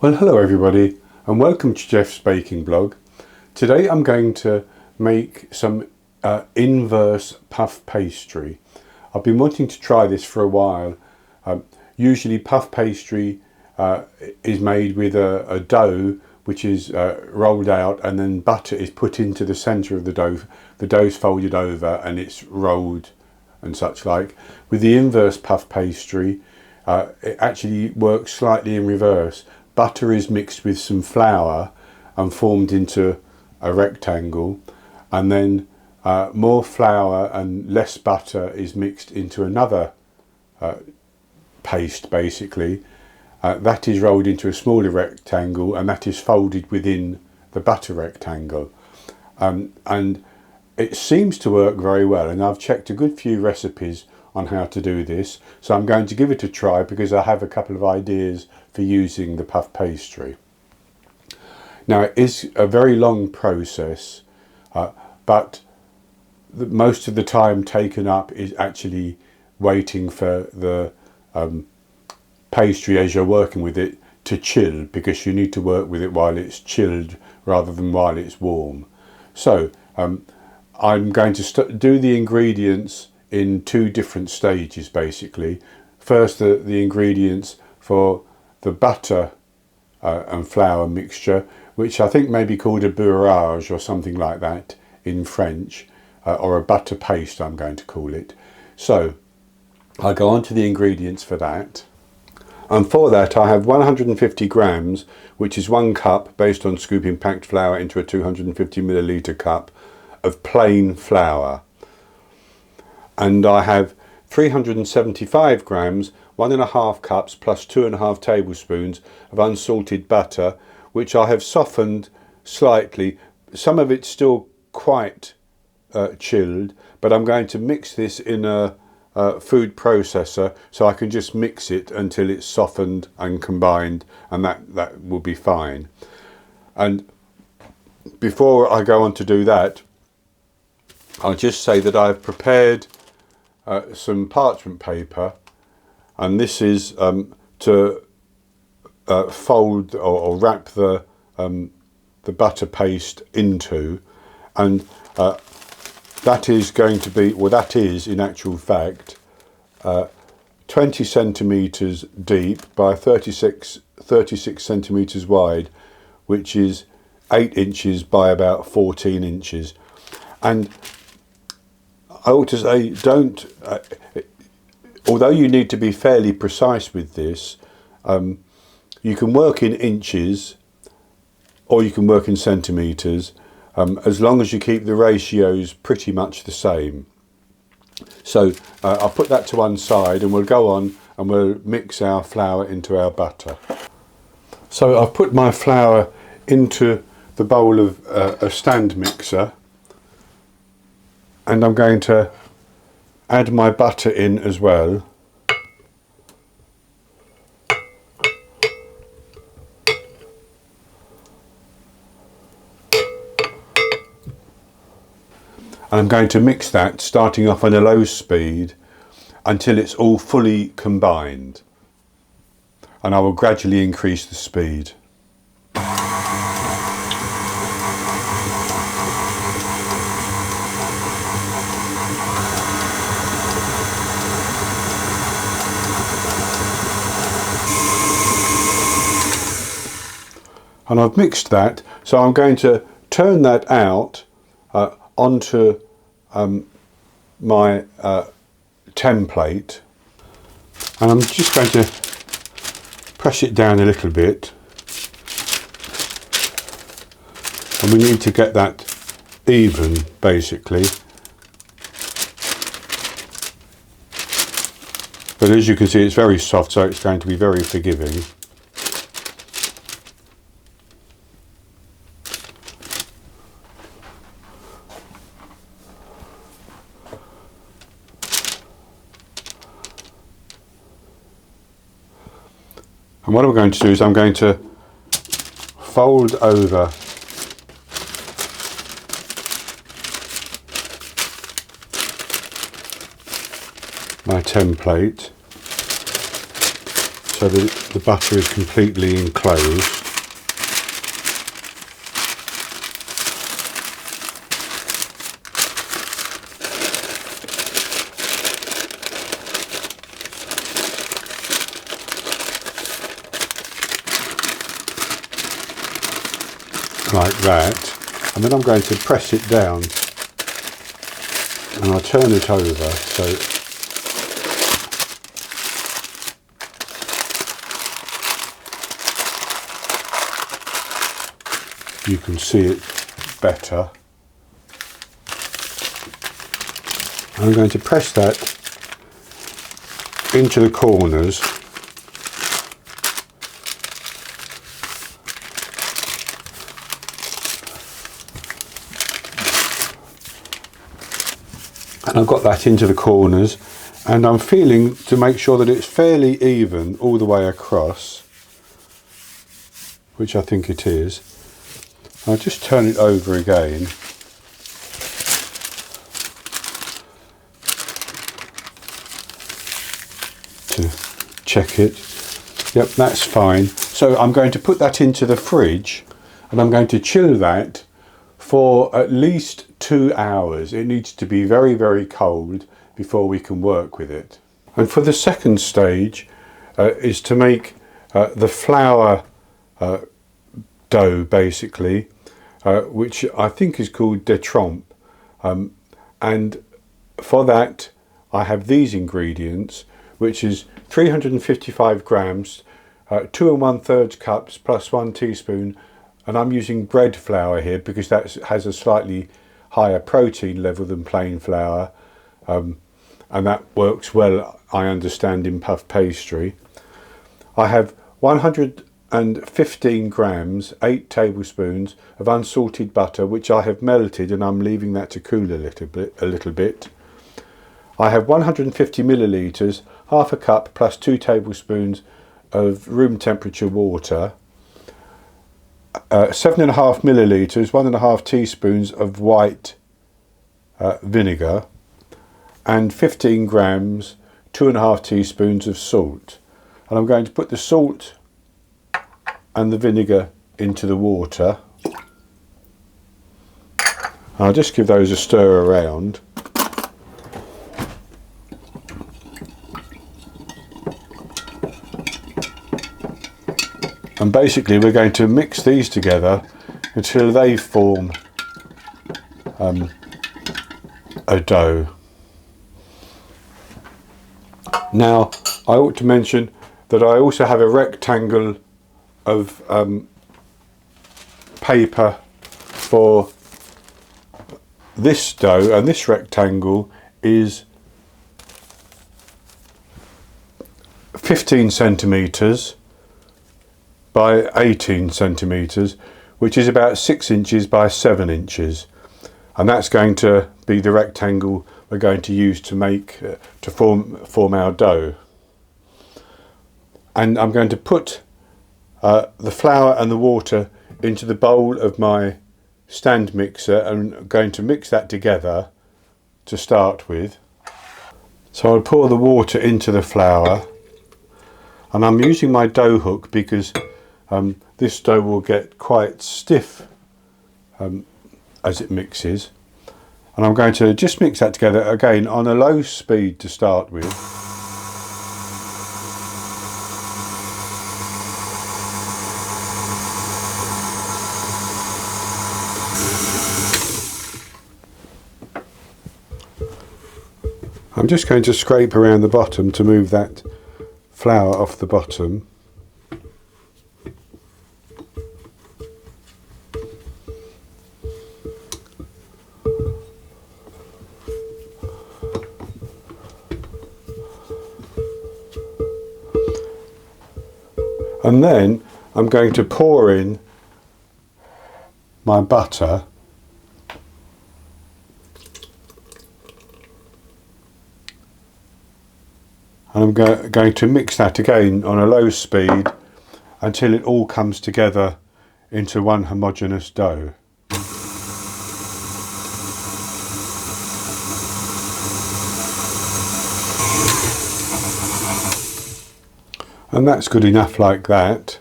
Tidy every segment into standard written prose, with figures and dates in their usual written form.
Well, hello everybody and welcome to Jeff's baking blog. Today I'm going to make some inverse puff pastry. I've been wanting to try this for a while. Usually puff pastry is made with a dough which is rolled out, and then butter is put into the centre of the dough. The dough's folded over and it's rolled and such like. With the inverse puff pastry, it actually works slightly in reverse. Butter is mixed with some flour and formed into a rectangle, and then more flour and less butter is mixed into another paste basically. That is rolled into a smaller rectangle, and that is folded within the butter rectangle. And it seems to work very well, and I've checked a good few recipes on how to do this, so I'm going to give it a try because I have a couple of ideas for using the puff pastry. Now, it is a very long process, but most of the time taken up is actually waiting for the pastry, as you're working with it, to chill, because you need to work with it while it's chilled rather than while it's warm. So I'm going to do the ingredients in two different stages basically. First, the ingredients for the butter and flour mixture, which I think may be called a bourrage or something like that in French, or a butter paste I'm going to call it. So I'll go on to the ingredients for that. And for that I have 150 grams, which is 1 cup, based on scooping packed flour into a 250 milliliter cup of plain flour. And I have 375 grams, 1.5 cups plus 2.5 tablespoons of unsalted butter, which I have softened slightly. Some of it's still quite chilled, but I'm going to mix this in a food processor, so I can just mix it until it's softened and combined, and that will be fine. And before I go on to do that, I'll just say that I've prepared some parchment paper, and this is to fold or wrap the butter paste into, and that is going to be, well, that is in actual fact 20 centimeters deep by 36 centimeters wide, which is 8 inches by about 14 inches. And I ought to say, don't, although you need to be fairly precise with this, you can work in inches or you can work in centimetres, as long as you keep the ratios pretty much the same. So I'll put that to one side, and we'll go on and we'll mix our flour into our butter. So I've put my flour into the bowl of a stand mixer, and I'm going to add my butter in as well. And I'm going to mix that, starting off on a low speed, until it's all fully combined. And I will gradually increase the speed. And I've mixed that, so I'm going to turn that out onto my template, and I'm just going to press it down a little bit, and we need to get that even basically. But as you can see, it's very soft, so it's going to be very forgiving. And what I'm going to do is I'm going to fold over my template so that the butter is completely enclosed. Like that, and then I'm going to press it down, and I'll turn it over so you can see it better. And I'm going to press that into the corners. And I've got that into the corners, and I'm feeling to make sure that it's fairly even all the way across, which I think it is. I'll just turn it over again. To check it. Yep, that's fine. So I'm going to put that into the fridge, and I'm going to chill that for at least 2 hours. It needs to be very, very cold before we can work with it. And for the second stage is to make the flour dough, basically, which I think is called de trompe. And for that I have these ingredients, which is 355 grams, 2 1/3 cups plus 1 teaspoon, and I'm using bread flour here because that has a slightly higher protein level than plain flour, and that works well, I understand, in puff pastry. I have 115 grams, 8 tablespoons of unsalted butter, which I have melted, and I'm leaving that to cool a little bit. I have 150 millilitres, half a cup plus 2 tablespoons of room temperature water, 7.5 millilitres, 1.5 teaspoons of white vinegar, and 15 grams, 2.5 teaspoons of salt. And I'm going to put the salt and the vinegar into the water. I'll just give those a stir around. And basically we're going to mix these together until they form a dough. Now I ought to mention that I also have a rectangle of paper for this dough, and this rectangle is 15 centimetres by 18 centimetres, which is about 6 inches by 7 inches, and that's going to be the rectangle we're going to use to make to form our dough. And I'm going to put the flour and the water into the bowl of my stand mixer, and I'm going to mix that together to start with. So I'll pour the water into the flour, and I'm using my dough hook because this dough will get quite stiff as it mixes, and I'm going to just mix that together again on a low speed to start with. I'm just going to scrape around the bottom to move that flour off the bottom. And then I'm going to pour in my butter, and I'm going to mix that again on a low speed until it all comes together into one homogeneous dough. And that's good enough like that.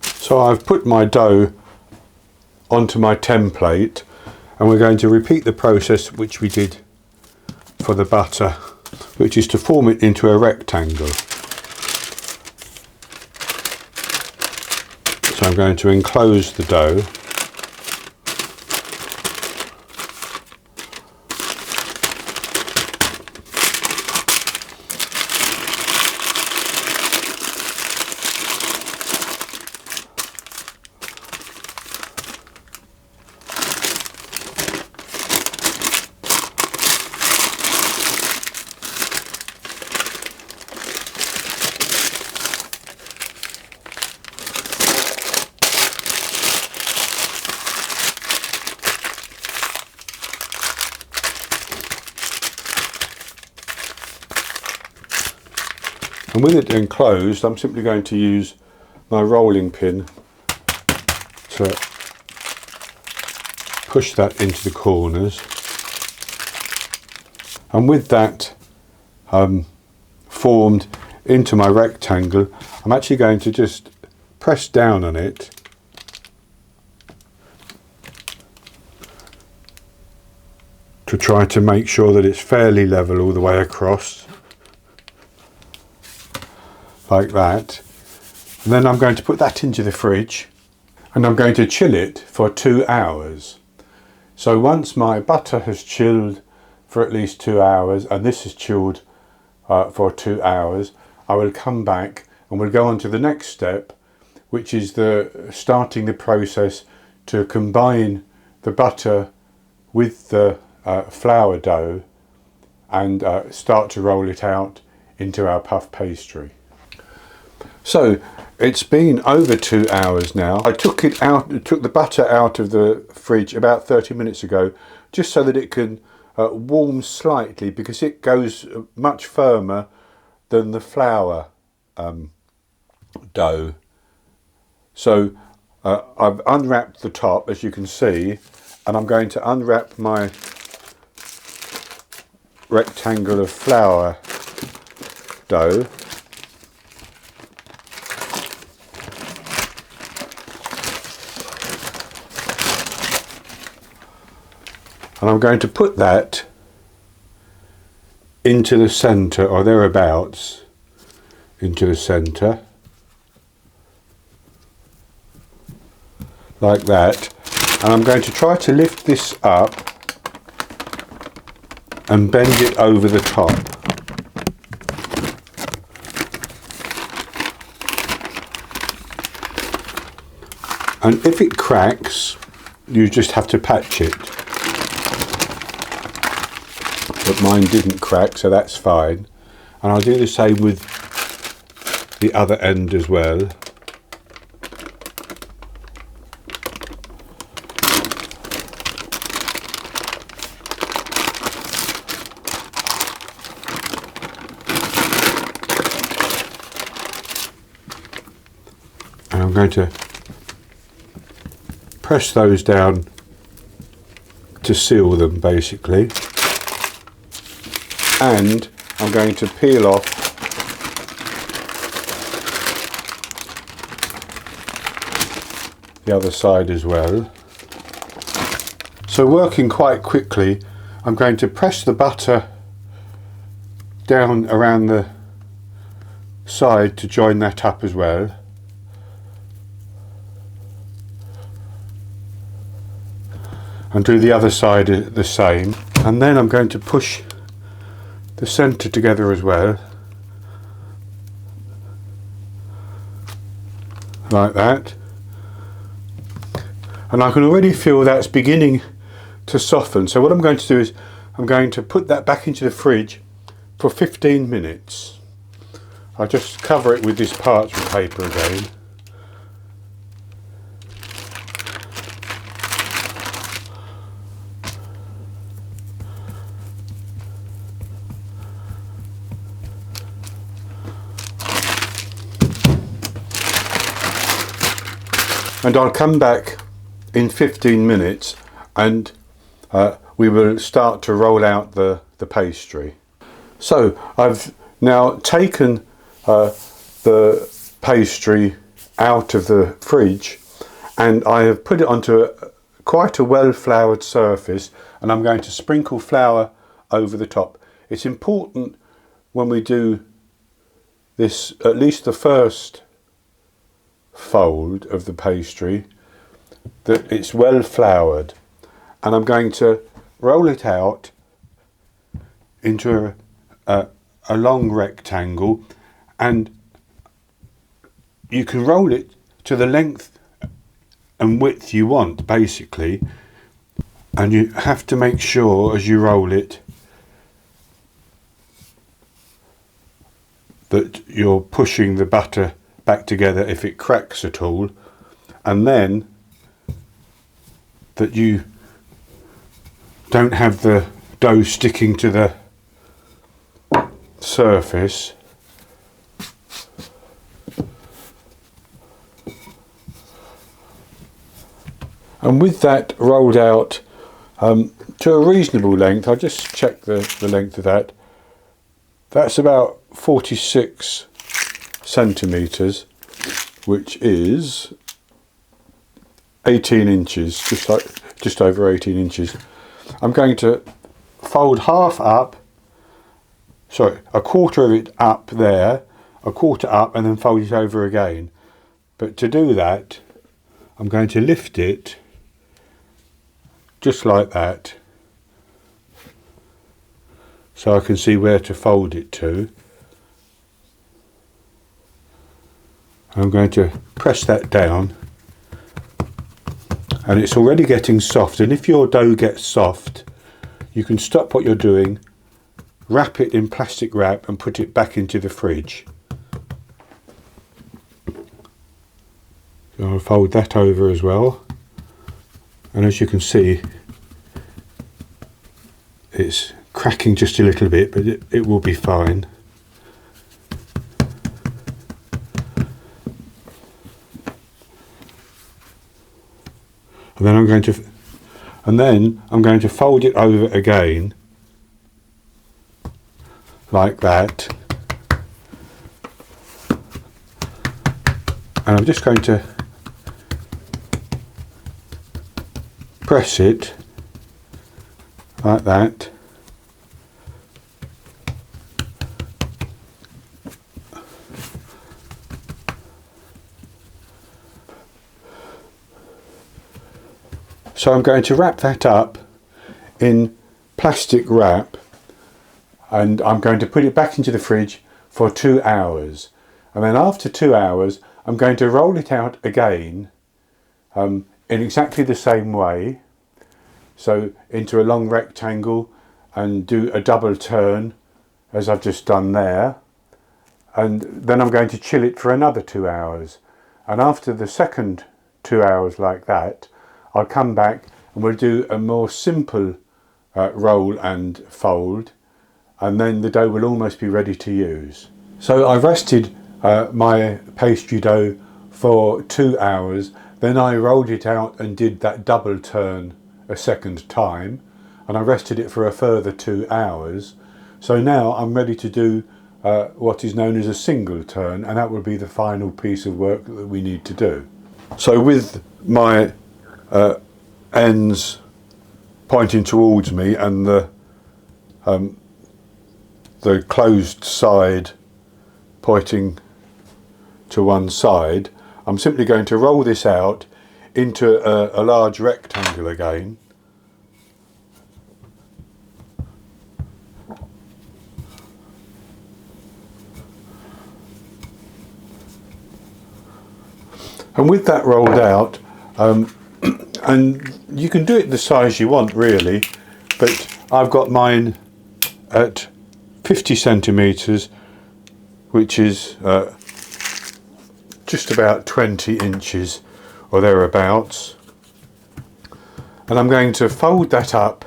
So I've put my dough onto my template, and we're going to repeat the process which we did for the butter, which is to form it into a rectangle. So I'm going to enclose the dough. And with it enclosed, I'm simply going to use my rolling pin to push that into the corners. And with that formed into my rectangle, I'm actually going to just press down on it to try to make sure that it's fairly level all the way across. Like that. And then I'm going to put that into the fridge, and I'm going to chill it for 2 hours. So once my butter has chilled for at least 2 hours, and this is chilled for 2 hours, I will come back and we'll go on to the next step, which is starting the process to combine the butter with the flour dough and start to roll it out into our puff pastry. So it's been over 2 hours now. I took the butter out of the fridge about 30 minutes ago, just so that it can warm slightly, because it goes much firmer than the flour dough. So I've unwrapped the top, as you can see, and I'm going to unwrap my rectangle of flour dough. And I'm going to put that into the centre, or thereabouts, into the centre, like that. And I'm going to try to lift this up and bend it over the top. And if it cracks, you just have to patch it. But mine didn't crack, so that's fine. And I'll do the same with the other end as well. And I'm going to press those down to seal them, basically. And I'm going to peel off the other side as well. So working quite quickly, I'm going to press the butter down around the side to join that up as well. And do the other side the same. And then I'm going to push the centre together as well, like that. And I can already feel that's beginning to soften. So what I'm going to do is I'm going to put that back into the fridge for 15 minutes. I'll just cover it with this parchment paper again. And I'll come back in 15 minutes and we will start to roll out the pastry. So I've now taken the pastry out of the fridge, and I have put it onto quite a well floured surface, and I'm going to sprinkle flour over the top. It's important when we do this, at least the first fold of the pastry, that it's well floured, and I'm going to roll it out into a long rectangle, and you can roll it to the length and width you want, basically, and you have to make sure as you roll it that you're pushing the batter back together if it cracks at all, and then that you don't have the dough sticking to the surface. And with that rolled out to a reasonable length, I'll just check the length of that. That's about 46 centimetres, which is 18 inches, just over 18 inches. I'm going to fold half up, sorry, a quarter of it up there, a quarter up, and then fold it over again. But to do that, I'm going to lift it just like that, so I can see where to fold it to. I'm going to press that down, and it's already getting soft, and if your dough gets soft, you can stop what you're doing, wrap it in plastic wrap and put it back into the fridge. So I'll fold that over as well, and as you can see, it's cracking just a little bit, but it will be fine. And then I'm going to fold it over again like that, and I'm just going to press it like that. So I'm going to wrap that up in plastic wrap, and I'm going to put it back into the fridge for 2 hours. And then after 2 hours, I'm going to roll it out again in exactly the same way. So into a long rectangle, and do a double turn as I've just done there. And then I'm going to chill it for another 2 hours. And after the second 2 hours like that, I'll come back and we'll do a more simple roll and fold, and then the dough will almost be ready to use. So I rested my pastry dough for 2 hours, then I rolled it out and did that double turn a second time, and I rested it for a further 2 hours. So now I'm ready to do what is known as a single turn, and that will be the final piece of work that we need to do. So with my ends pointing towards me and the closed side pointing to one side, I'm simply going to roll this out into a large rectangle again. And with that rolled out, and you can do it the size you want really, but I've got mine at 50 centimetres, which is just about 20 inches or thereabouts. And I'm going to fold that up,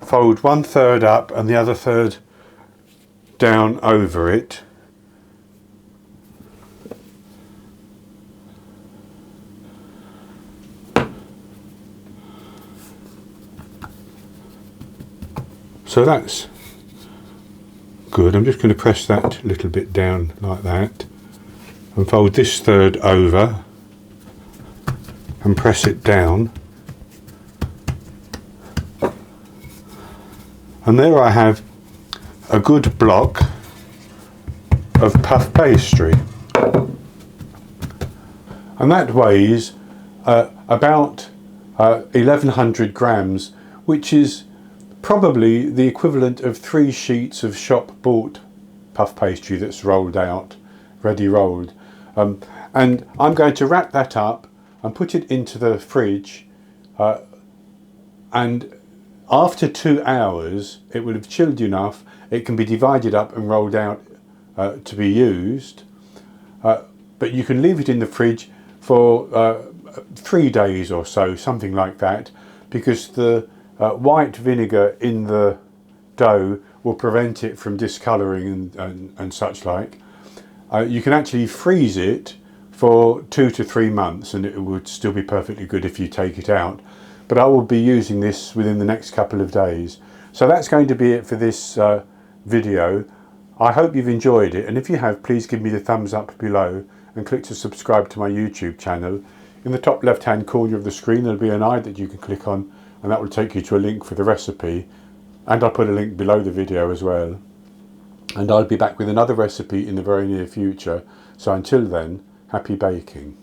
fold 1/3 up and the other third down over it. So that's good. I'm just going to press that a little bit down like that. and fold this third over and press it down, and there I have a good block of puff pastry, and that weighs about 1100 grams, which is probably the equivalent of 3 sheets of shop bought puff pastry that's rolled out, ready rolled. And I'm going to wrap that up and put it into the fridge, and after 2 hours it will have chilled enough it can be divided up and rolled out to be used, but you can leave it in the fridge for 3 days or so, something like that, because the white vinegar in the dough will prevent it from discolouring and such like. You can actually freeze it for 2 to 3 months and it would still be perfectly good if you take it out, but I will be using this within the next couple of days. So that's going to be it for this video. I hope you've enjoyed it, and if you have, please give me the thumbs up below and click to subscribe to my YouTube channel. In the top left hand corner of the screen there'll be an eye that you can click on, and that will take you to a link for the recipe, and I'll put a link below the video as well. And I'll be back with another recipe in the very near future, so until then, happy baking.